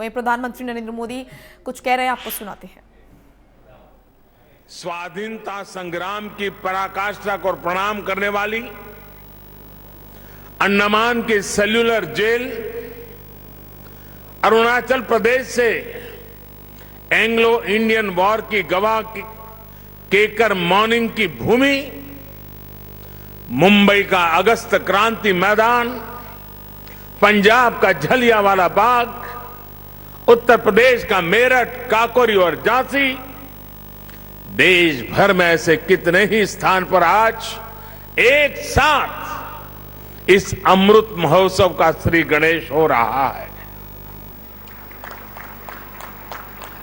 वहीं प्रधानमंत्री नरेंद्र मोदी कुछ कह रहे हैं, आपको सुनाते हैं। स्वाधीनता संग्राम की पराकाष्ठा को प्रणाम करने वाली अंडमान की सेल्यूलर जेल, अरुणाचल प्रदेश से एंग्लो इंडियन वॉर की गवाह केकर मॉर्निंग की भूमि, मुंबई का अगस्त क्रांति मैदान, पंजाब का जलियांवाला बाग, उत्तर प्रदेश का मेरठ, काकोरी और झांसी, देश भर में ऐसे कितने ही स्थान पर आज एक साथ इस अमृत महोत्सव का श्री गणेश हो रहा है।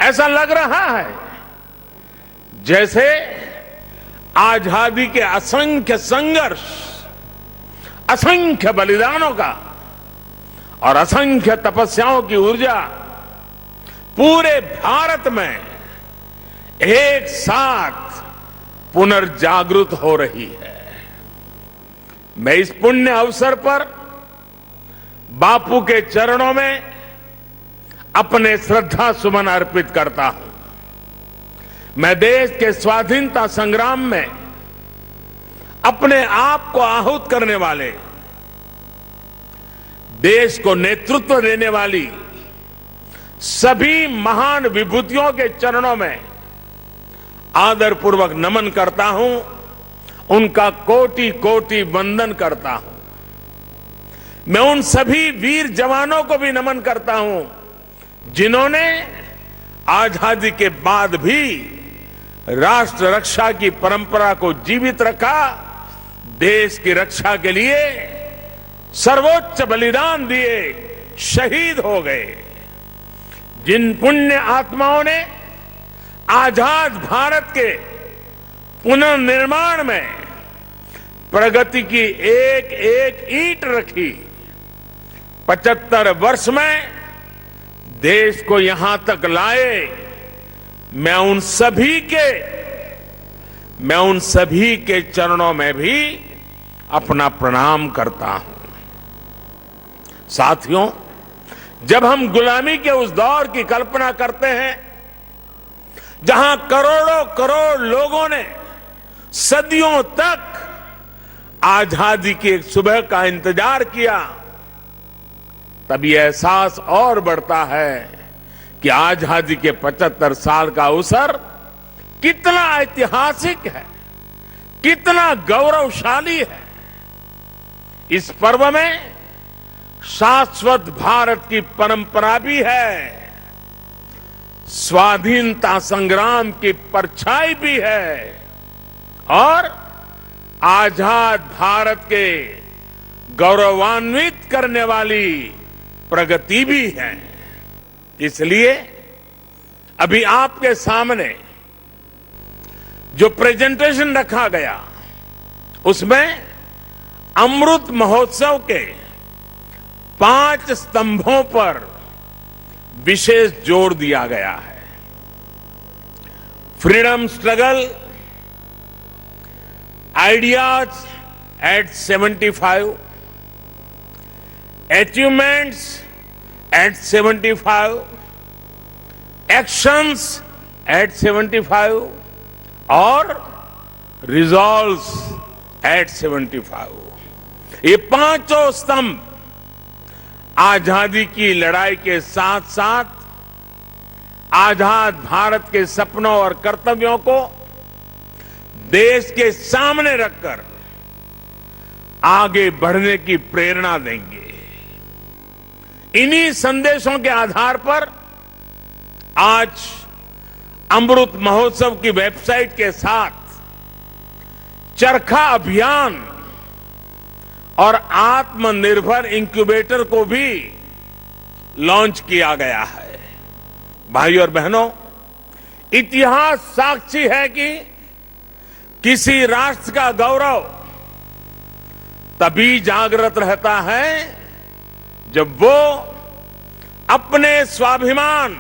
ऐसा लग रहा है जैसे आजादी के असंख्य संघर्ष, असंख्य बलिदानों का और असंख्य तपस्याओं की ऊर्जा पूरे भारत में एक साथ पुनर्जागृत हो रही है। मैं इस पुण्य अवसर पर बापू के चरणों में अपने श्रद्धा सुमन अर्पित करता हूं। मैं देश के स्वाधीनता संग्राम में अपने आप को आहूत करने वाले, देश को नेतृत्व देने वाली सभी महान विभूतियों के चरणों में आदरपूर्वक नमन करता हूं, उनका कोटि कोटि वंदन करता हूं। मैं उन सभी वीर जवानों को भी नमन करता हूं जिन्होंने आजादी के बाद भी राष्ट्र रक्षा की परंपरा को जीवित रखा, देश की रक्षा के लिए सर्वोच्च बलिदान दिए, शहीद हो गए। जिन पुण्य आत्माओं ने आजाद भारत के पुनर्निर्माण में प्रगति की एक एक ईंट रखी, 75 वर्ष में देश को यहां तक लाए, मैं उन सभी के चरणों में भी अपना प्रणाम करता हूं। साथियों, जब हम गुलामी के उस दौर की कल्पना करते हैं जहां करोड़ों करोड़ लोगों ने सदियों तक आजादी की एक सुबह का इंतजार किया, तब यह एहसास और बढ़ता है कि आजादी के 75 साल का अवसर कितना ऐतिहासिक है, कितना गौरवशाली है। इस पर्व में शाश्वत भारत की परंपरा भी है, स्वाधीनता संग्राम की परछाई भी है और आजाद भारत के गौरवान्वित करने वाली प्रगति भी है। इसलिए अभी आपके सामने जो प्रेजेंटेशन रखा गया, उसमें अमृत महोत्सव के 5 स्तंभों पर विशेष जोर दिया गया है। Freedom struggle, ideas at 75, achievements at 75, actions at 75 और रिजॉल्व्स एट 75। ये पांचों स्तंभ आजादी की लड़ाई के साथ साथ आजाद भारत के सपनों और कर्तव्यों को देश के सामने रखकर आगे बढ़ने की प्रेरणा देंगे। इन्हीं संदेशों के आधार पर आज अमृत महोत्सव की वेबसाइट के साथ चरखा अभियान और आत्मनिर्भर इंक्यूबेटर को भी लॉन्च किया गया है। भाइयों और बहनों, इतिहास साक्षी है कि किसी राष्ट्र का गौरव तभी जागृत रहता है जब वो अपने स्वाभिमान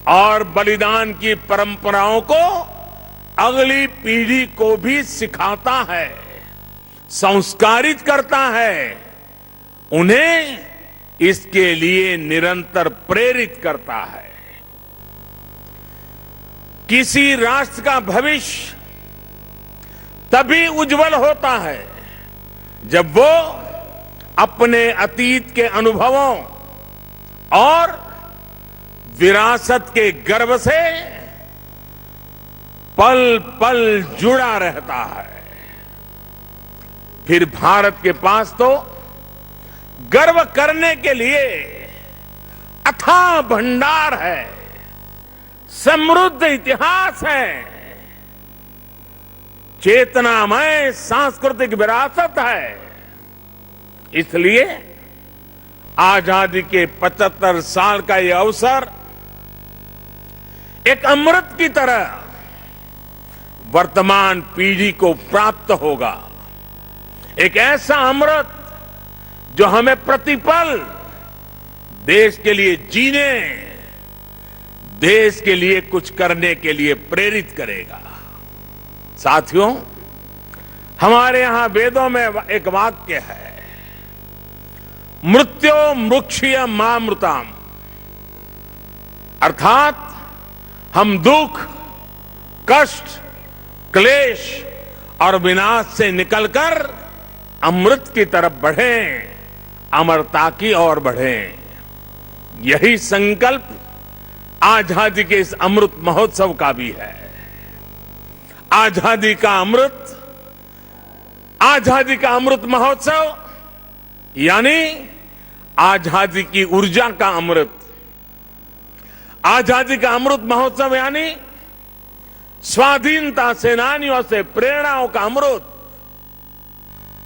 और बलिदान की परंपराओं को अगली पीढ़ी को भी सिखाता है, संस्कारित करता है, उन्हें इसके लिए निरंतर प्रेरित करता है। किसी राष्ट्र का भविष्य तभी उज्जवल होता है जब वो अपने अतीत के अनुभवों और विरासत के गर्व से पल पल जुड़ा रहता है। फिर भारत के पास तो गर्व करने के लिए अथाह भंडार है, समृद्ध इतिहास है, चेतनामय सांस्कृतिक विरासत है। इसलिए आजादी के 75 साल का यह अवसर एक अमृत की तरह वर्तमान पीढ़ी को प्राप्त होगा। एक ऐसा अमृत जो हमें प्रतिपल देश के लिए जीने, देश के लिए कुछ करने के लिए प्रेरित करेगा। साथियों, हमारे यहां वेदों में एक वाक्य है, मृत्यो मुक्षीय मामृताम, अर्थात हम दुख, कष्ट, क्लेश और विनाश से निकलकर अमृत की तरफ बढ़ें, अमरता की ओर बढ़ें। यही संकल्प आजादी के इस अमृत महोत्सव का भी है। आजादी का अमृत महोत्सव यानी आजादी की ऊर्जा का अमृत। आजादी का अमृत महोत्सव यानी स्वाधीनता सेनानियों से प्रेरणाओं का अमृत।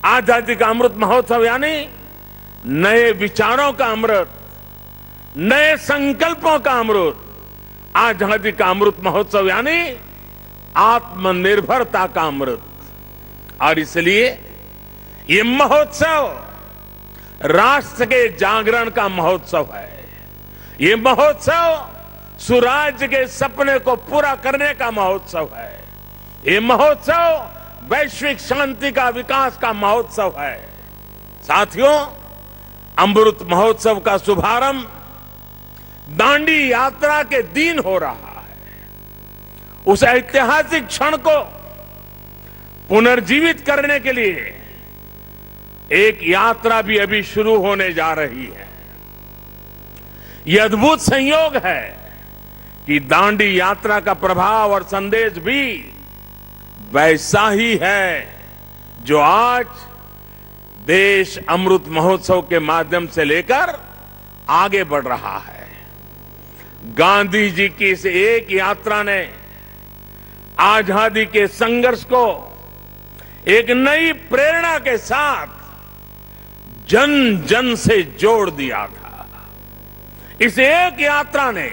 आजादी का अमृत महोत्सव यानी नए विचारों का अमृत, नए संकल्पों का अमृत। आजादी का अमृत महोत्सव यानी आत्मनिर्भरता का अमृत। और इसलिए ये महोत्सव राष्ट्र के जागरण का महोत्सव है। ये महोत्सव सुराज्य के सपने को पूरा करने का महोत्सव है। ये महोत्सव वैश्विक शांति का, विकास का महोत्सव है। साथियों, अमृत महोत्सव का शुभारंभ दांडी यात्रा के दिन हो रहा है। उस ऐतिहासिक क्षण को पुनर्जीवित करने के लिए एक यात्रा भी अभी शुरू होने जा रही है। यह अद्भुत संयोग है कि दांडी यात्रा का प्रभाव और संदेश भी वैसा ही है जो आज देश अमृत महोत्सव के माध्यम से लेकर आगे बढ़ रहा है। गांधी जी की इस एक यात्रा ने आजादी के संघर्ष को एक नई प्रेरणा के साथ जन जन से जोड़ दिया था। इस एक यात्रा ने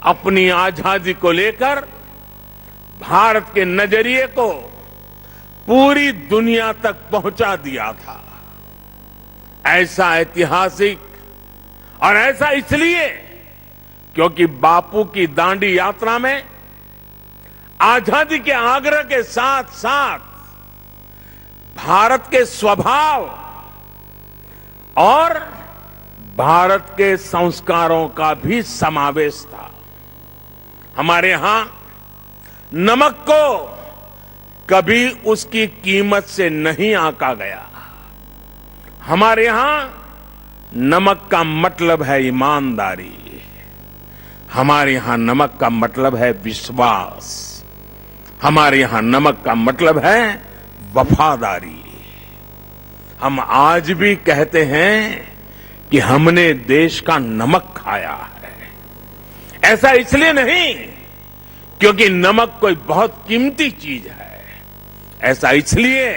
अपनी आजादी को लेकर भारत के नजरिए को पूरी दुनिया तक पहुंचा दिया था। ऐसा ऐतिहासिक और ऐसा इसलिए क्योंकि बापू की दांडी यात्रा में आजादी के आग्रह के साथ साथ भारत के स्वभाव और भारत के संस्कारों का भी समावेश था। हमारे यहां नमक को कभी उसकी कीमत से नहीं आंका गया। हमारे यहां नमक का मतलब है ईमानदारी। हमारे यहां नमक का मतलब है विश्वास। हमारे यहां नमक का मतलब है वफादारी। हम आज भी कहते हैं कि हमने देश का नमक खाया है। ऐसा इसलिए नहीं क्योंकि नमक कोई बहुत कीमती चीज है। ऐसा इसलिए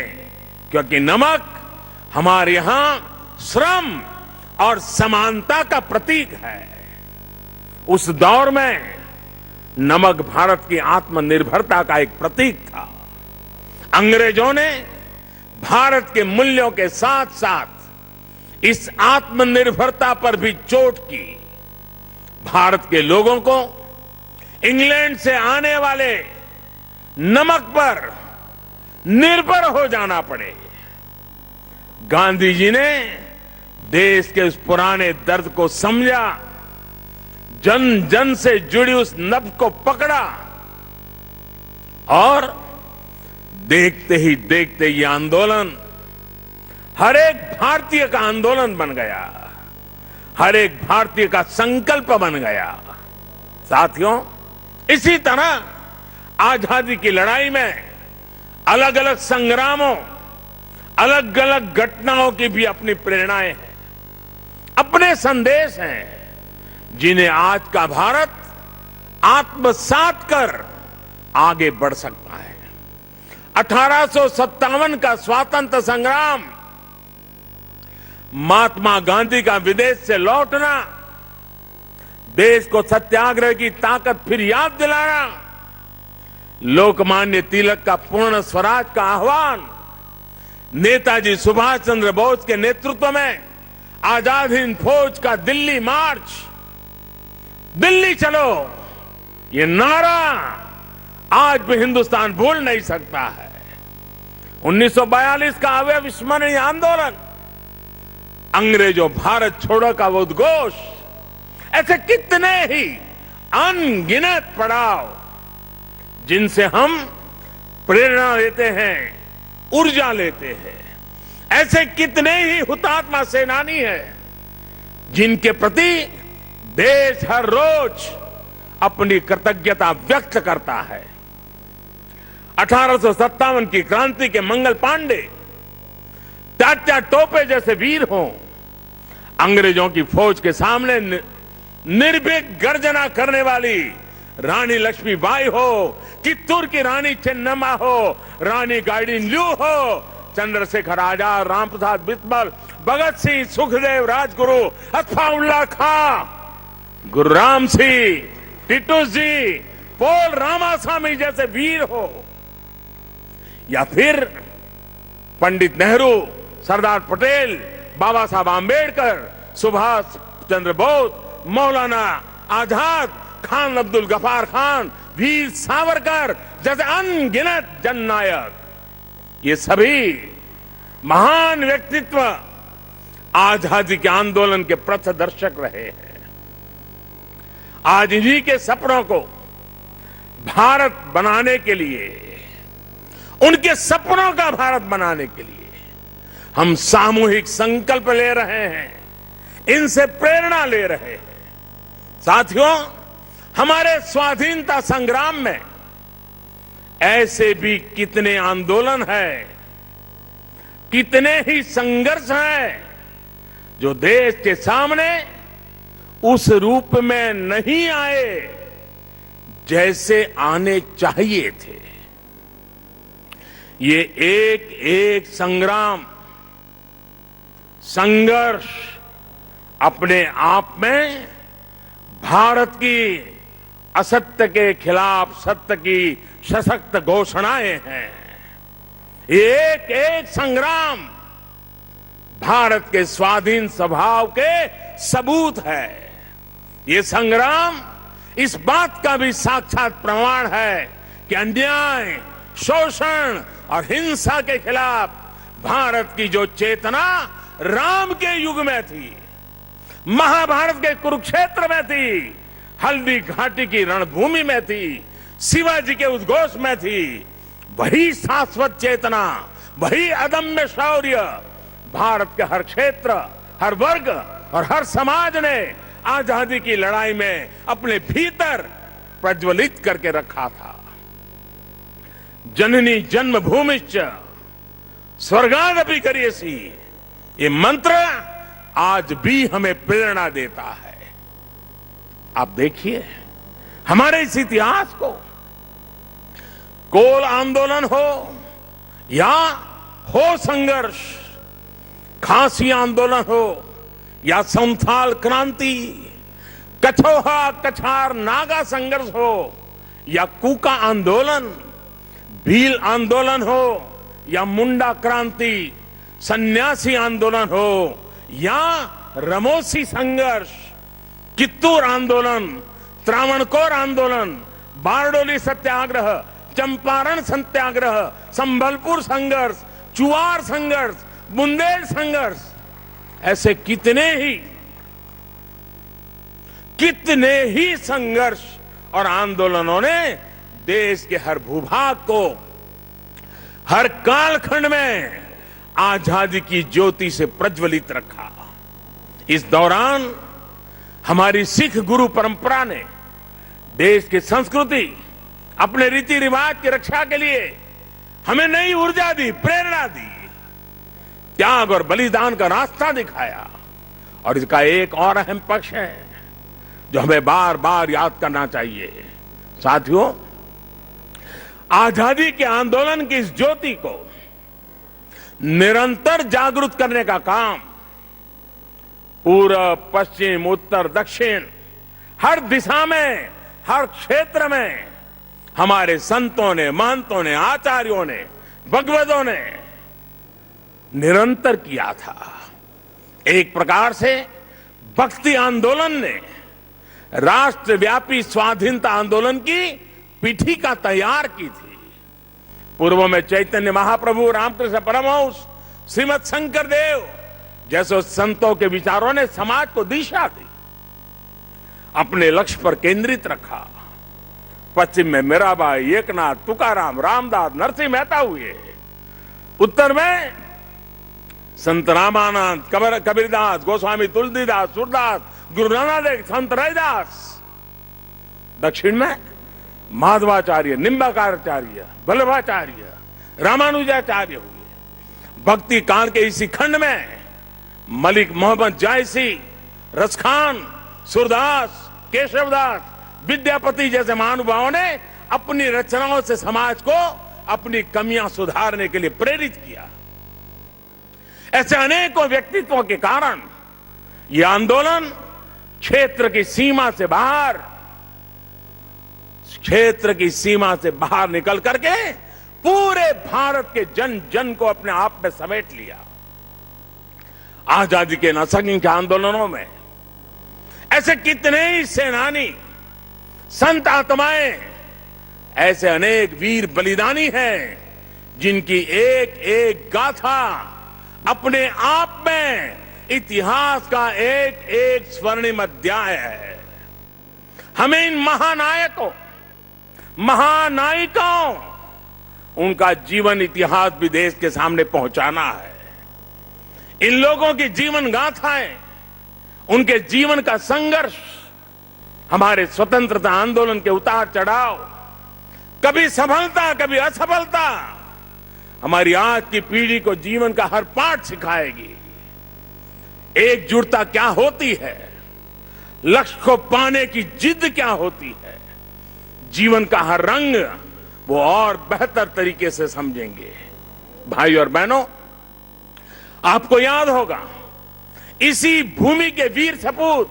क्योंकि नमक हमारे यहां श्रम और समानता का प्रतीक है। उस दौर में नमक भारत की आत्मनिर्भरता का एक प्रतीक था। अंग्रेजों ने भारत के मूल्यों के साथ साथ इस आत्मनिर्भरता पर भी चोट की। भारत के लोगों को इंग्लैंड से आने वाले नमक पर निर्भर हो जाना पड़े। गांधी जी ने देश के उस पुराने दर्द को समझा, जन जन से जुड़ी उस नब्ज को पकड़ा और देखते ही देखते ये आंदोलन हर एक भारतीय का आंदोलन बन गया, हर एक भारतीय का संकल्प बन गया। साथियों, इसी तरह आजादी की लड़ाई में अलग अलग संग्रामों, अलग अलग घटनाओं की भी अपनी प्रेरणाएं हैं, अपने संदेश हैं, जिन्हें आज का भारत आत्मसात कर आगे बढ़ सकता है। 1857 का स्वातंत्र संग्राम, महात्मा गांधी का विदेश से लौटना, देश को सत्याग्रह की ताकत फिर याद दिलाना, लोकमान्य तिलक का पूर्ण स्वराज का आह्वान, नेताजी सुभाष चंद्र बोस के नेतृत्व में आजाद हिंद फौज का दिल्ली मार्च, दिल्ली चलो, ये नारा आज भी हिंदुस्तान भूल नहीं सकता है। 1942 का अविस्मरणीय आंदोलन, अंग्रेजों भारत छोड़ो का वो उद्घोष, ऐसे कितने ही अनगिनत पड़ाव जिनसे हम प्रेरणा लेते हैं, ऊर्जा लेते हैं। ऐसे कितने ही हुतात्मा सेनानी हैं जिनके प्रति देश हर रोज अपनी कृतज्ञता व्यक्त करता है। 1857 की क्रांति के मंगल पांडे, तात्या टोपे जैसे वीर हों, अंग्रेजों की फौज के सामने निर्भीक गर्जना करने वाली रानी लक्ष्मीबाई हो, चित्तूर की रानी चेन्नम्मा हो, रानी गाइडिनल्यू हो, चंद्रशेखर आजाद, रामप्रसाद बिस्मिल, भगत सिंह, सुखदेव, राजगुरु, अत्फाउल्लाह खां, गुरुराम सिंह, टिटू जी, पोल रामास्वामी जैसे वीर हो, या फिर पंडित नेहरू, सरदार पटेल, बाबा साहब आंबेडकर, सुभाष चंद्र बोस, मौलाना आजाद, खान अब्दुल गफार खान, वीर सावरकर जैसे अनगिनत जननायक, ये सभी महान व्यक्तित्व आजादी के आंदोलन के पथदर्शक रहे हैं। आज इन्हीं के सपनों को भारत बनाने के लिए, उनके सपनों का भारत बनाने के लिए हम सामूहिक संकल्प ले रहे हैं, इनसे प्रेरणा ले रहे हैं। साथियों, हमारे स्वाधीनता संग्राम में ऐसे भी कितने आंदोलन हैं, कितने ही संघर्ष हैं जो देश के सामने उस रूप में नहीं आए जैसे आने चाहिए थे। ये एक एक संग्राम, संघर्ष अपने आप में भारत की असत्य के खिलाफ सत्य की सशक्त घोषणाएं हैं। एक एक संग्राम भारत के स्वाधीन स्वभाव के सबूत है। ये संग्राम इस बात का भी साक्षात प्रमाण है कि अन्याय, शोषण और हिंसा के खिलाफ भारत की जो चेतना राम के युग में थी, महाभारत के कुरुक्षेत्र में थी, हल्दी घाटी की रणभूमि में थी, शिवाजी के उद्घोष में थी, वही शाश्वत चेतना, वही अदम्य शौर्य भारत के हर क्षेत्र, हर वर्ग और हर समाज ने आजादी की लड़ाई में अपने भीतर प्रज्वलित करके रखा था। जननी जन्मभूमिश्च स्वर्गादपि करियसी, ये मंत्र आज भी हमें प्रेरणा देता है। आप देखिए हमारे इस इतिहास को, कोल आंदोलन हो या हो संघर्ष, खासी आंदोलन हो या संथाल क्रांति, कछोहा कछार नागा संघर्ष हो या कूका आंदोलन, भील आंदोलन हो या मुंडा क्रांति, सन्यासी आंदोलन हो या रमोसी संघर्ष, चित्तूर आंदोलन, त्रावणकोर आंदोलन, बारडोली सत्याग्रह, चंपारण सत्याग्रह, संबलपुर संघर्ष, चुआर संघर्ष, बुंदेल संघर्ष, ऐसे कितने ही संघर्ष और आंदोलनों ने देश के हर भूभाग को, हर कालखंड में आजादी की ज्योति से प्रज्वलित रखा। इस दौरान हमारी सिख गुरु परंपरा ने देश की संस्कृति, अपने रीति रिवाज की रक्षा के लिए हमें नई ऊर्जा दी, प्रेरणा दी, त्याग और बलिदान का रास्ता दिखाया। और इसका एक और अहम पक्ष है जो हमें बार बार याद करना चाहिए। साथियों, आजादी के आंदोलन की इस ज्योति को निरंतर जागृत करने का काम पूर्व, पश्चिम, उत्तर, दक्षिण, हर दिशा में, हर क्षेत्र में हमारे संतों ने, महंतों ने, आचार्यों ने, भगवतों ने निरंतर किया था। एक प्रकार से भक्ति आंदोलन ने राष्ट्रव्यापी स्वाधीनता आंदोलन की पीठिका तैयार की थी। पूर्व में चैतन्य महाप्रभु, रामकृष्ण परमहंस, श्रीमद शंकर देव जैसे संतों के विचारों ने समाज को दिशा दी, अपने लक्ष्य पर केंद्रित रखा। पश्चिम में मीराबाई, एकनाथ, तुकाराम, रामदास, नरसिंह मेहता हुए। उत्तर में संत रामानंद, कबीरदास, गोस्वामी तुलसीदास, सूरदास, गुरु नानक देव, संत रविदास। दक्षिण में माधवाचार्य, निम्बाकारचार्य, वल्लभाचार्य, रामानुजाचार्य हुए। भक्ति काल के इसी खंड में मलिक मोहम्मद जायसी, रसखान, सूरदास, केशवदास, विद्यापति जैसे महानुभावों ने अपनी रचनाओं से समाज को अपनी कमियां सुधारने के लिए प्रेरित किया। ऐसे अनेकों व्यक्तित्वों के कारण यह आंदोलन क्षेत्र की सीमा से बाहर निकल करके पूरे भारत के जन जन को अपने आप में समेट लिया। आजादी के असंख्य आंदोलनों में ऐसे कितने ही सेनानी, संत आत्माएं, ऐसे अनेक वीर बलिदानी हैं जिनकी एक एक गाथा अपने आप में इतिहास का एक एक स्वर्णिम अध्याय है। हमें इन महानायकों, महानायिकाओं, उनका जीवन इतिहास भी देश के सामने पहुंचाना है। इन लोगों की जीवन गाथाएं, उनके जीवन का संघर्ष, हमारे स्वतंत्रता आंदोलन के उतार चढ़ाव, कभी सफलता, कभी असफलता, हमारी आज की पीढ़ी को जीवन का हर पाठ सिखाएगी। एकजुटता क्या होती है, लक्ष्य को पाने की जिद क्या होती है, जीवन का हर रंग वो और बेहतर तरीके से समझेंगे। भाई और बहनों, आपको याद होगा इसी भूमि के वीर सपूत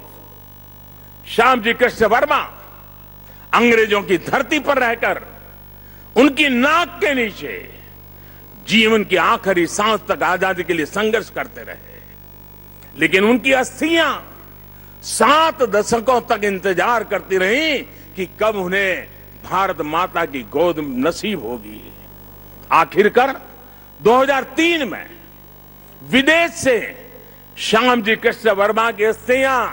श्यामजी कृष्ण वर्मा अंग्रेजों की धरती पर रहकर उनकी नाक के नीचे जीवन की आखिरी सांस तक आजादी के लिए संघर्ष करते रहे। लेकिन उनकी अस्थियां 7 दशकों तक इंतजार करती रही कि कब उन्हें भारत माता की गोद नसीब होगी। आखिरकार 2003 में विदेश से श्यामजी कृष्ण वर्मा की अस्थियां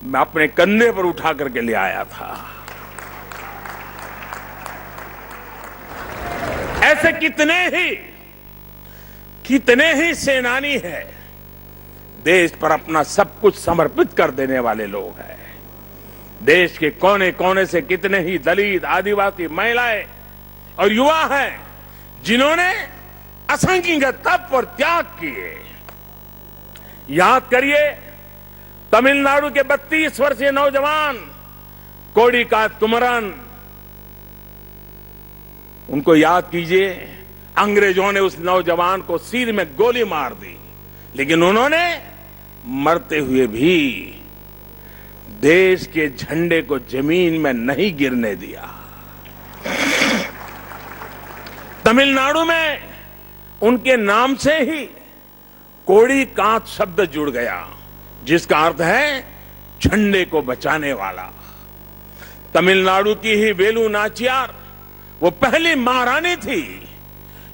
मैं अपने कंधे पर उठा करके ले आया था। ऐसे कितने ही सेनानी हैं, देश पर अपना सब कुछ समर्पित कर देने वाले लोग हैं। देश के कोने कोने से कितने ही दलित, आदिवासी, महिलाएं और युवा हैं जिन्होंने असंख्य तप और त्याग किए। याद करिए तमिलनाडु के 32 वर्षीय नौजवान कोडिकात कुमरन, उनको याद कीजिए। अंग्रेजों ने उस नौजवान को सिर में गोली मार दी, लेकिन उन्होंने मरते हुए भी देश के झंडे को जमीन में नहीं गिरने दिया। तमिलनाडु में उनके नाम से ही कोडिकात शब्द जुड़ गया, जिसका अर्थ है झंडे को बचाने वाला। तमिलनाडु की ही वेलु नाचियार वो पहली महारानी थी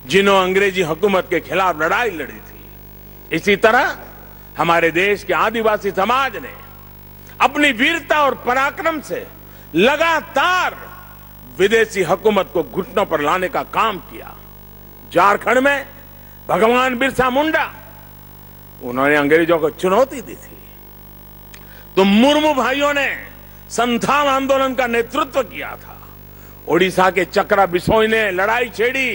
जिन्होंने अंग्रेजी हुकूमत के खिलाफ लड़ाई लड़ी थी। इसी तरह हमारे देश के आदिवासी समाज ने अपनी वीरता और पराक्रम से लगातार विदेशी हुकूमत को घुटनों पर लाने का काम किया। झारखंड में भगवान बिरसा मुंडा, उन्होंने अंग्रेजों को चुनौती दी थी। तो मुर्मू भाइयों ने संथाल आंदोलन का नेतृत्व किया था। ओडिशा के चक्रा बिसोई ने लड़ाई छेड़ी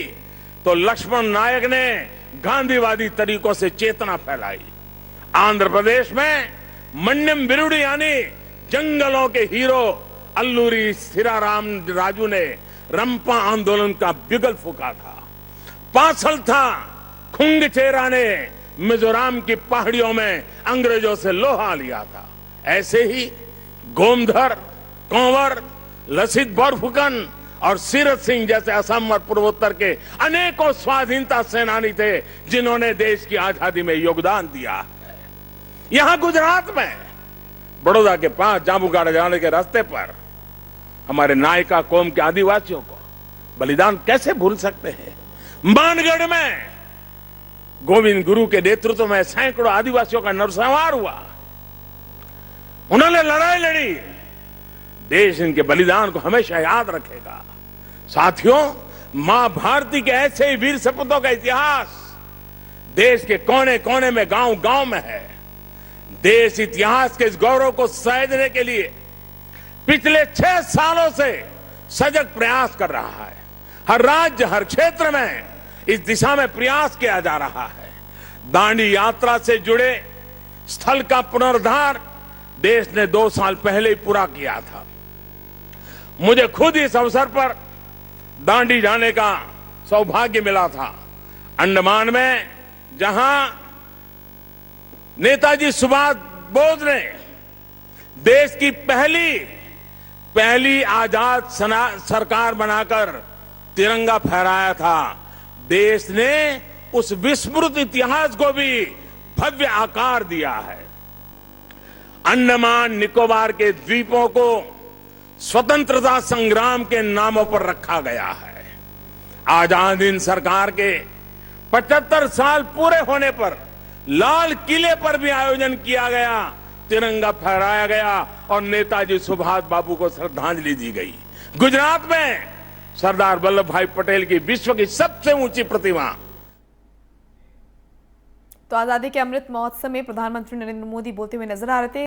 तो लक्ष्मण नायक ने गांधीवादी तरीकों से चेतना फैलाई। आंध्र प्रदेश में मन्यम बिरुडी यानी जंगलों के हीरो अल्लूरी सीराराम राजू ने रंपा आंदोलन का बिगल फूका था। पासल था खुंगचेरा ने मिजोरम की पहाड़ियों में अंग्रेजों से लोहा लिया था। ऐसे ही गोमधर, कंवर, लसित बोरफुकन और सीरत सिंह जैसे असम और पूर्वोत्तर के अनेकों स्वाधीनता सेनानी थे जिन्होंने देश की आजादी में योगदान दिया है। यहां गुजरात में बड़ौदा के पास जांबुगाड़ा जाने के रास्ते पर हमारे नायका कौम के आदिवासियों को बलिदान कैसे भूल सकते हैं। मानगढ़ में गोविंद गुरु के नेतृत्व में सैकड़ों आदिवासियों का नरसंहार हुआ। उन्होंने लड़ाई लड़ी। देश इनके बलिदान को हमेशा याद रखेगा। साथियों, मां भारती के ऐसे ही वीर सपूतों का इतिहास देश के कोने कोने में, गांव गांव में है। देश इतिहास के इस गौरव को सहेजने के लिए पिछले 6 सालों से सजग प्रयास कर रहा है। हर राज्य, हर क्षेत्र में इस दिशा में प्रयास किया जा रहा है। दांडी यात्रा से जुड़े स्थल का पुनरुद्धार देश ने 2 साल पहले ही पूरा किया था। मुझे खुद इस अवसर पर दांडी जाने का सौभाग्य मिला था। अंडमान में जहां नेताजी सुभाष बोस ने देश की पहली आजाद सरकार बनाकर तिरंगा फहराया था, देश ने उस विस्मृत इतिहास को भी भव्य आकार दिया है। अंडमान निकोबार के द्वीपों को स्वतंत्रता संग्राम के नामों पर रखा गया है। आजाद हिंद सरकार के 75 साल पूरे होने पर लाल किले पर भी आयोजन किया गया, तिरंगा फहराया गया और नेताजी सुभाष बाबू को श्रद्धांजलि दी गई। गुजरात में सरदार वल्लभ भाई पटेल की विश्व की सबसे ऊंची प्रतिमा। तो आजादी के अमृत महोत्सव में प्रधानमंत्री नरेंद्र मोदी बोलते हुए नजर आ रहे थे।